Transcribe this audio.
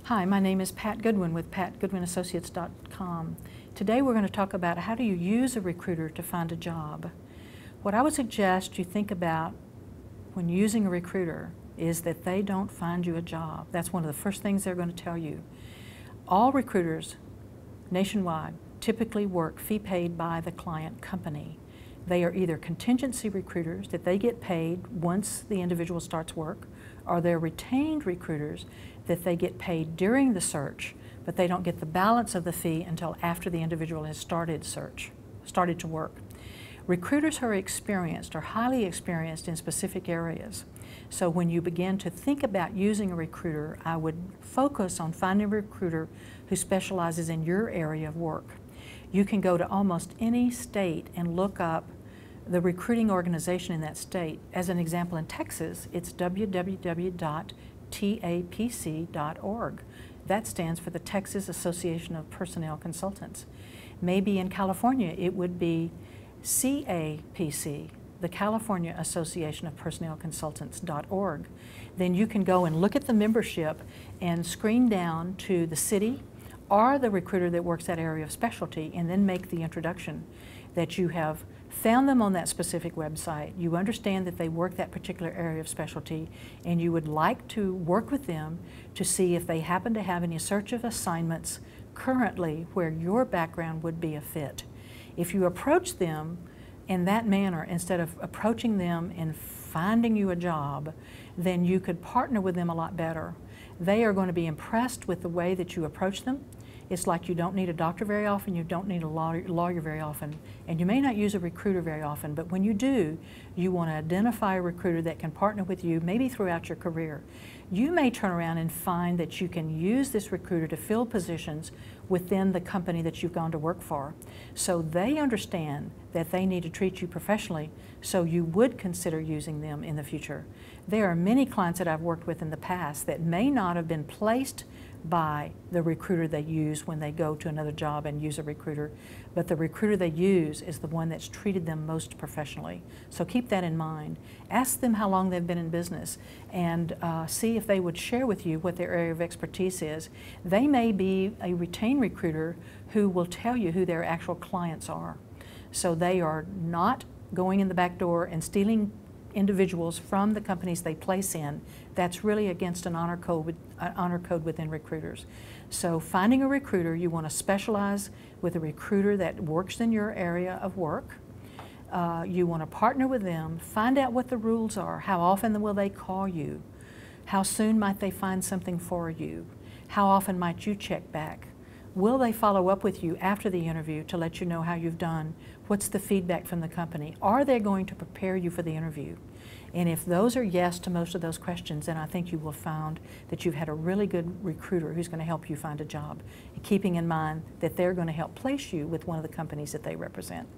Hi, my name is Pat Goodwin with patgoodwinassociates.com. Today we're going to talk about how do you use a recruiter to find a job. What I would suggest you think about when using a recruiter is that they don't find you a job. That's one of the first things they're going to tell you. All recruiters nationwide typically work fee paid by the client company. They are either contingency recruiters that they get paid once the individual starts work, or they're retained recruiters that they get paid during the search, but they don't get the balance of the fee until after the individual has started to work. Recruiters who are experienced are highly experienced in specific areas. So when you begin to think about using a recruiter, I would focus on finding a recruiter who specializes in your area of work. You can go to almost any state and look up the recruiting organization in that state. As an example, in Texas, it's www.tapc.org. That stands for the Texas Association of Personnel Consultants. Maybe in California, it would be CAPC, the California Association of Personnel Consultants.org. Then you can go and look at the membership and screen down to the city or the recruiter that works that area of specialty, and then make the introduction that you have found them on that specific website. You understand that they work that particular area of specialty, and you would like to work with them to see if they happen to have any search of assignments currently where your background would be a fit. If you approach them in that manner, instead of approaching them and finding you a job, then you could partner with them a lot better. They are going to be impressed with the way that you approach them. It's like you don't need a doctor very often, you don't need a lawyer very often, and you may not use a recruiter very often, but when you do, you want to identify a recruiter that can partner with you maybe throughout your career. You may turn around and find that you can use this recruiter to fill positions within the company that you've gone to work for. So they understand that they need to treat you professionally, so you would consider using them in the future. There are many clients that I've worked with in the past that may not have been placed by the recruiter they use when they go to another job and use a recruiter, but the recruiter they use is the one that's treated them most professionally. So keep that in mind. Ask them how long they've been in business, and see if they would share with you what their area of expertise is. They may be a retained recruiter who will tell you who their actual clients are. So they are not going in the back door and stealing individuals from the companies they place in. That's really against an honor code within recruiters. So finding a recruiter, you want to specialize with a recruiter that works in your area of work. You want to partner with them, find out what the rules are. How often will they call you? How soon might they find something for you? How often might you check back? Will they follow up with you after the interview to let you know how you've done? What's the feedback from the company? Are they going to prepare you for the interview? And if those are yes to most of those questions, then I think you will find that you've had a really good recruiter who's going to help you find a job, keeping in mind that they're going to help place you with one of the companies that they represent.